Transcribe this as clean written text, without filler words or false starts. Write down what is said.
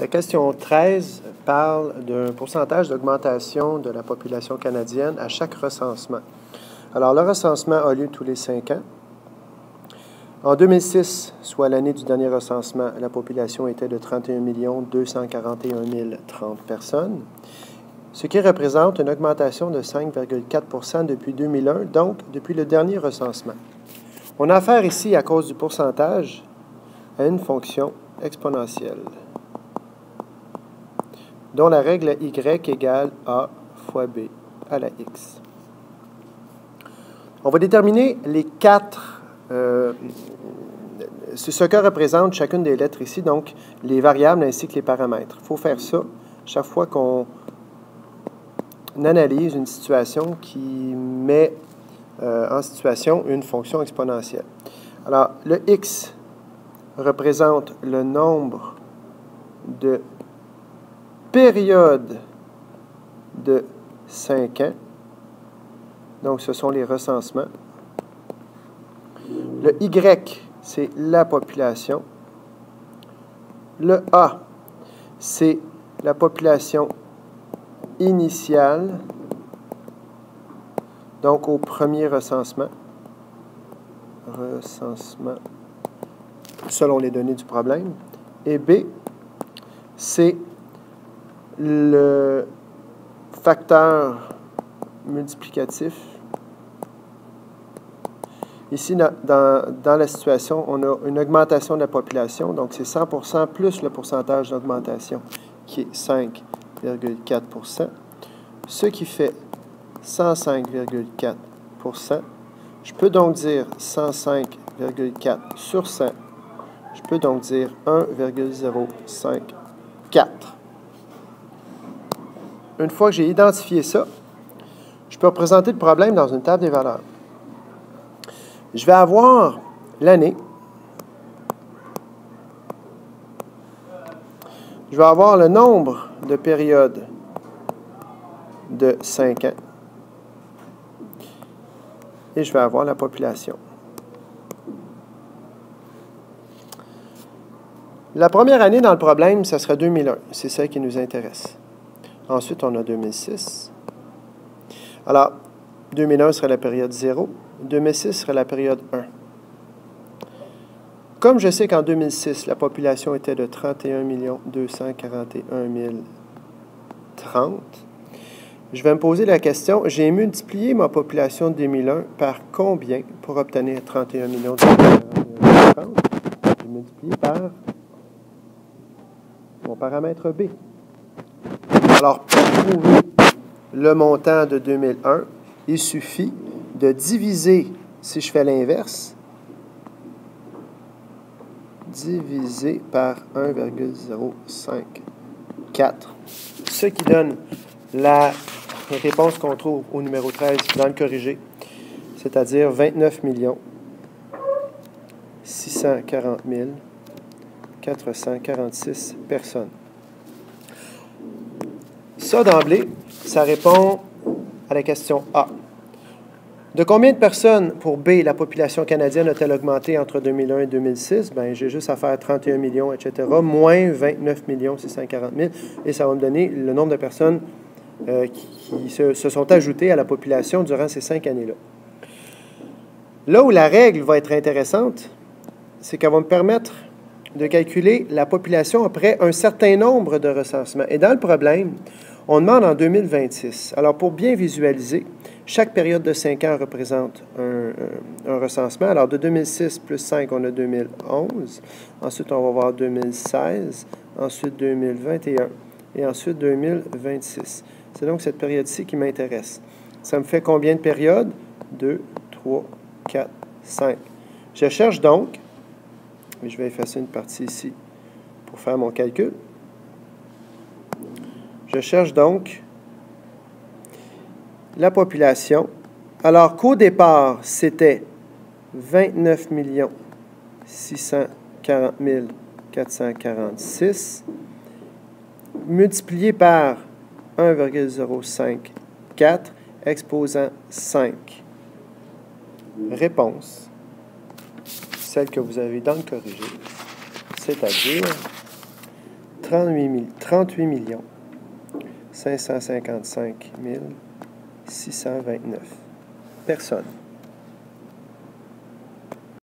La question 13 parle d'un pourcentage d'augmentation de la population canadienne à chaque recensement. Alors, le recensement a lieu tous les 5 ans. En 2006, soit l'année du dernier recensement, la population était de 31 241 030 personnes, ce qui représente une augmentation de 5,4 depuis 2001, donc depuis le dernier recensement. On a affaire ici, à cause du pourcentage, à une fonction exponentielle, dont la règle y égale a fois b à la x. On va déterminer les 4, ce que représente chacune des lettres ici, donc les variables ainsi que les paramètres. Il faut faire ça chaque fois qu'on analyse une situation qui met en situation une fonction exponentielle. Alors, le x représente le nombre de périodes de 5 ans. Donc, ce sont les recensements. Le y, c'est la population. Le a, c'est la population initiale, donc au premier recensement. Recensement selon les données du problème. Et b, c'est le facteur multiplicatif. Ici, dans la situation, on a une augmentation de la population, donc c'est 100% plus le pourcentage d'augmentation, qui est 5,4 %, ce qui fait 105,4 %. Je peux donc dire 105,4 sur 100. Je peux donc dire 1,054. Une fois que j'ai identifié ça, je peux représenter le problème dans une table des valeurs. Je vais avoir l'année. Je vais avoir le nombre de périodes de 5 ans. Et je vais avoir la population. La première année dans le problème, ça sera 2001. C'est celle qui nous intéresse. Ensuite, on a 2006. Alors, 2001 serait la période 0. 2006 serait la période 1. Comme je sais qu'en 2006, la population était de 31 241 030, je vais me poser la question, j'ai multiplié ma population de 2001 par combien pour obtenir 31 241 030? J'ai multiplié par mon paramètre B. Alors, pour trouver le montant de 2001, il suffit de diviser, si je fais l'inverse, diviser par 1,054, ce qui donne la réponse qu'on trouve au numéro 13 dans le corrigé, c'est-à-dire 29 640 446 personnes. Ça, d'emblée, ça répond à la question A. De combien de personnes, pour B, la population canadienne a-t-elle augmenté entre 2001 et 2006? Bien, j'ai juste à faire 31 millions, etc., moins 29 640 000, et ça va me donner le nombre de personnes qui se sont ajoutées à la population durant ces 5 années-là. Là où la règle va être intéressante, c'est qu'elle va me permettre de calculer la population après un certain nombre de recensements. Et dans le problème, on demande en 2026. Alors, pour bien visualiser, chaque période de 5 ans représente un recensement. Alors, de 2006 plus 5, on a 2011. Ensuite, on va voir 2016. Ensuite, 2021. Et ensuite, 2026. C'est donc cette période-ci qui m'intéresse. Ça me fait combien de périodes? 2, 3, 4, 5. Je cherche donc, et je vais effacer une partie ici pour faire mon calcul. Je cherche donc la population, alors qu'au départ, c'était 29 640 446 multiplié par 1,054 exposant 5. Réponse, celle que vous avez dans le corrigé, c'est-à-dire 38 555 629 personnes.